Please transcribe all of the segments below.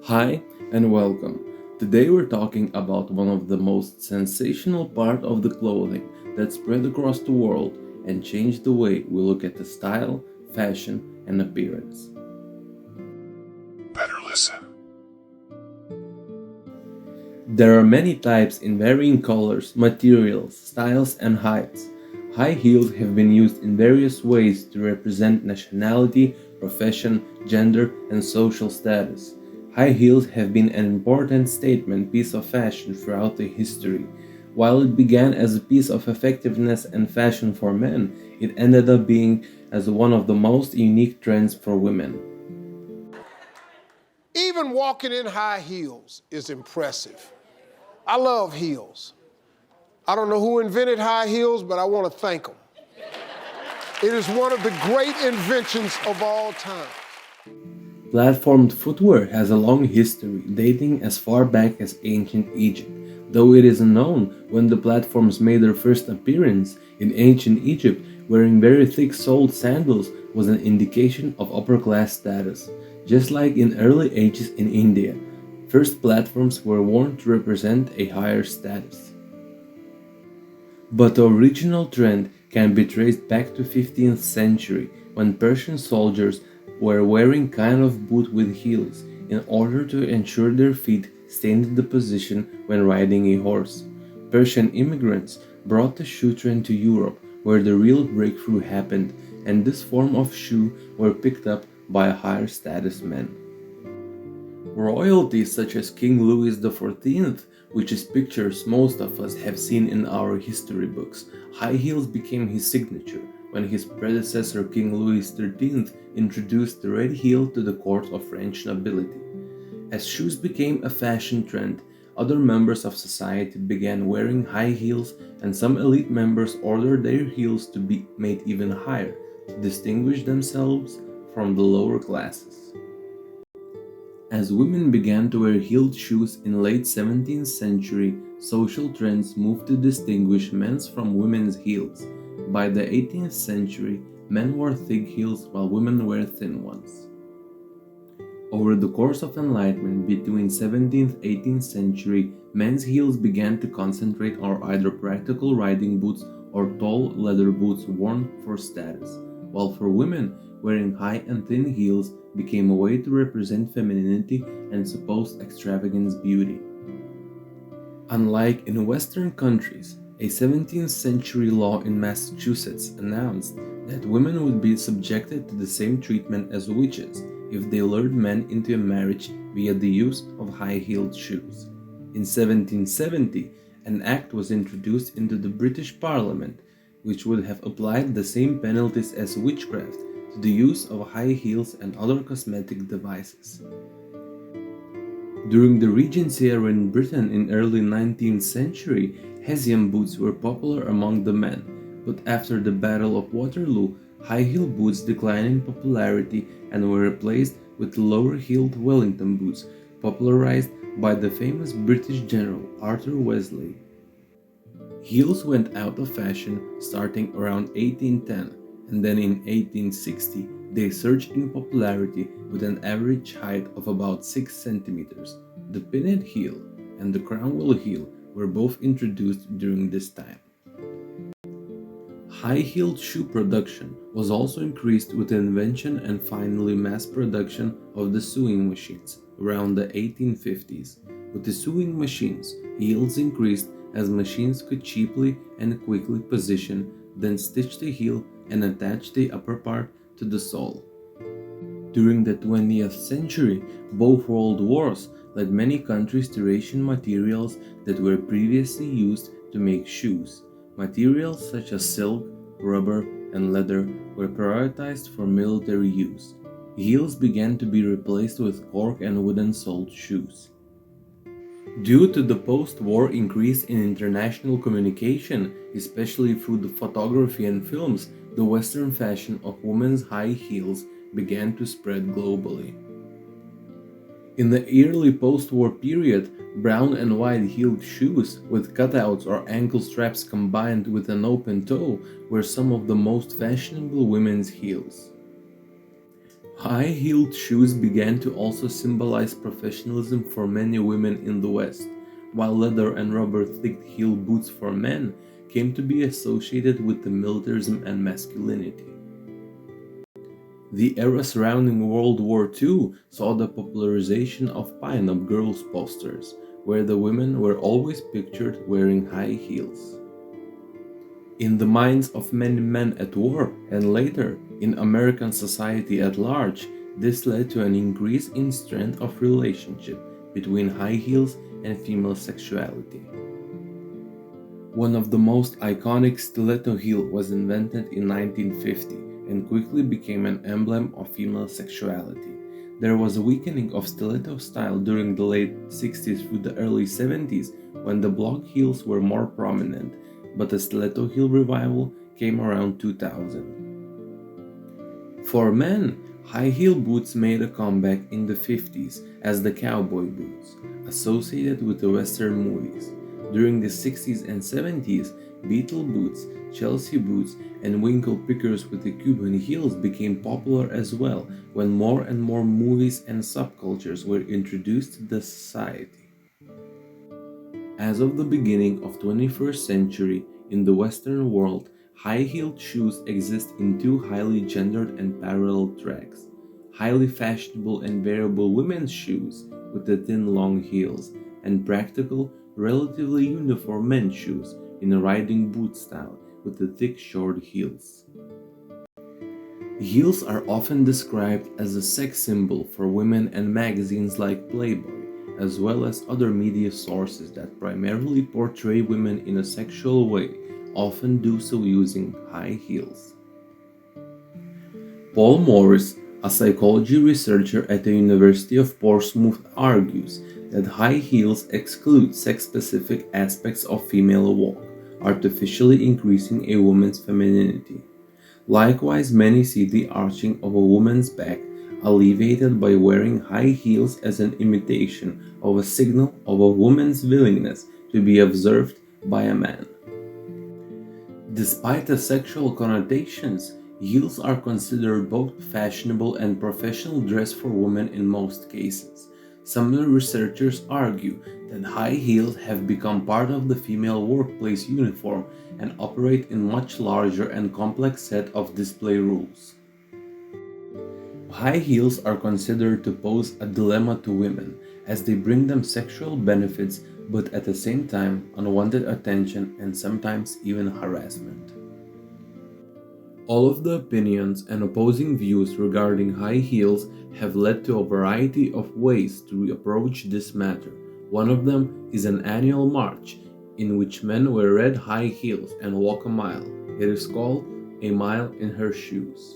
Hi and welcome. Today we're talking about one of the most sensational part of the clothing that spread across the world and changed the way we look at the style, fashion, and appearance. Better listen. There are many types in varying colors, materials, styles, and heights. High heels have been used in various ways to represent nationality, profession, gender, and social status. High heels have been an important statement piece of fashion throughout the history. While it began as a piece of effectiveness and fashion for men, it ended up being as one of the most unique trends for women. Even walking in high heels is impressive. I love heels. I don't know who invented high heels, but I want to thank them. It is one of the great inventions of all time. Platformed footwear has a long history, dating as far back as ancient Egypt. Though it is unknown when the platforms made their first appearance, in ancient Egypt, wearing very thick-soled sandals was an indication of upper-class status, just like in early ages in India. First platforms were worn to represent a higher status. But the original trend can be traced back to 15th century when Persian soldiers were wearing kind of boot with heels in order to ensure their feet stayed in the position when riding a horse. Persian immigrants brought the shoe trend to Europe where the real breakthrough happened, and this form of shoe were picked up by higher status men. Royalty such as King Louis XIV, which is pictures most of us have seen in our history books, high heels became his signature when his predecessor King Louis XIII introduced the red heel to the court of French nobility. As shoes became a fashion trend, other members of society began wearing high heels, and some elite members ordered their heels to be made even higher to distinguish themselves from the lower classes. As women began to wear heeled shoes in late 17th century, social trends moved to distinguish men's from women's heels. By the 18th century, men wore thick heels while women wore thin ones. Over the course of enlightenment between 17th–18th century, men's heels began to concentrate on either practical riding boots or tall leather boots worn for status, while for women, wearing high and thin heels became a way to represent femininity and supposed extravagance beauty. Unlike in Western countries, a 17th century law in Massachusetts announced that women would be subjected to the same treatment as witches if they lured men into a marriage via the use of high-heeled shoes. In 1770, an act was introduced into the British Parliament which would have applied the same penalties as witchcraft to the use of high heels and other cosmetic devices. During the Regency era in Britain in early 19th century, Hessian boots were popular among the men, but after the Battle of Waterloo, high-heel boots declined in popularity and were replaced with lower-heeled Wellington boots, popularized by the famous British general Arthur Wesley. Heels went out of fashion starting around 1810, and then in 1860 they surged in popularity with an average height of about 6 centimeters. The pinhead heel and the crownwell heel were both introduced during this time. High-heeled shoe production was also increased with the invention and finally mass production of the sewing machines around the 1850s. With the sewing machines, heels increased as machines could cheaply and quickly position, then stitch the heel and attach the upper part to the sole. During the 20th century, both world wars led many countries to ration materials that were previously used to make shoes. Materials such as silk, rubber, and leather were prioritized for military use. Heels began to be replaced with cork and wooden-soled shoes. Due to the post-war increase in international communication, especially through the photography and films, the Western fashion of women's high heels began to spread globally. In the early post-war period, brown and white heeled shoes with cutouts or ankle straps combined with an open toe were some of the most fashionable women's heels. High-heeled shoes began to also symbolize professionalism for many women in the West, while leather and rubber thick-heel boots for men came to be associated with the militarism and masculinity. The era surrounding World War II saw the popularization of pin-up girls posters, where the women were always pictured wearing high heels. In the minds of many men at war and later in American society at large, this led to an increase in strength of relationship between high heels and female sexuality. One of the most iconic stiletto heel was invented in 1950 and quickly became an emblem of female sexuality. There was a weakening of stiletto style during the late 60s through the early 70s when the block heels were more prominent, but the stiletto heel revival came around 2000. For men, high heel boots made a comeback in the 50s as the cowboy boots, associated with the Western movies. During the 60s and 70s, beetle boots, Chelsea boots, and winkle pickers with the Cuban heels became popular as well when more and more movies and subcultures were introduced to the society. As of the beginning of 21st century, in the Western world, high-heeled shoes exist in two highly gendered and parallel tracks. Highly fashionable and wearable women's shoes with the thin long heels, and practical, relatively uniform men's shoes in a riding boot style with the thick short heels. Heels are often described as a sex symbol for women and magazines like Playboy, as well as other media sources that primarily portray women in a sexual way, often do so using high heels. Paul Morris, a psychology researcher at the University of Portsmouth, argues that high heels exclude sex-specific aspects of female walk, artificially increasing a woman's femininity. Likewise, many see the arching of a woman's back alleviated by wearing high heels as an imitation of a signal of a woman's willingness to be observed by a man. Despite the sexual connotations, heels are considered both fashionable and professional dress for women in most cases. Some researchers argue that high heels have become part of the female workplace uniform and operate in much larger and complex set of display rules. High heels are considered to pose a dilemma to women as they bring them sexual benefits but at the same time unwanted attention and sometimes even harassment. All of the opinions and opposing views regarding high heels have led to a variety of ways to approach this matter. One of them is an annual march in which men wear red high heels and walk a mile. It is called A Mile in Her Shoes.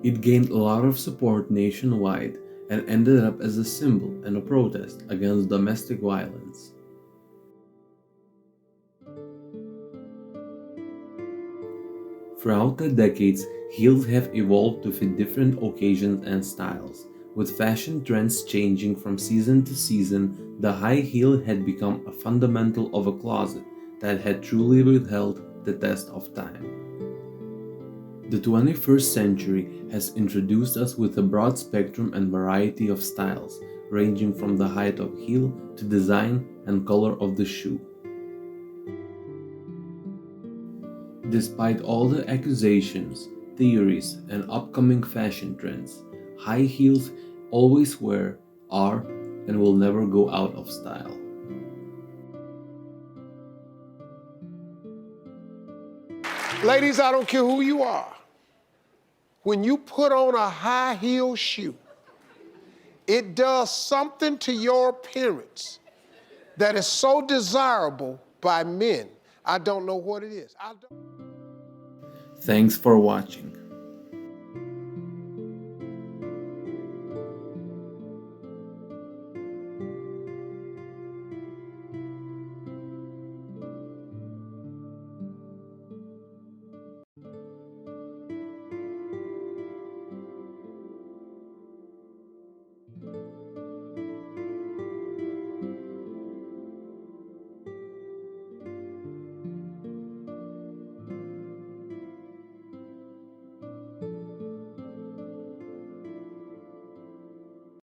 It gained a lot of support nationwide and ended up as a symbol and a protest against domestic violence. Throughout the decades, heels have evolved to fit different occasions and styles. With fashion trends changing from season to season, the high heel had become a fundamental of a closet that had truly withheld the test of time. The 21st century has introduced us with a broad spectrum and variety of styles, ranging from the height of heel to design and color of the shoe. Despite all the accusations, theories, and upcoming fashion trends, high heels always were, are, and will never go out of style. Ladies, I don't care who you are. When you put on a high heel shoe, it does something to your appearance that is so desirable by men. I don't know what it is. Thanks for watching.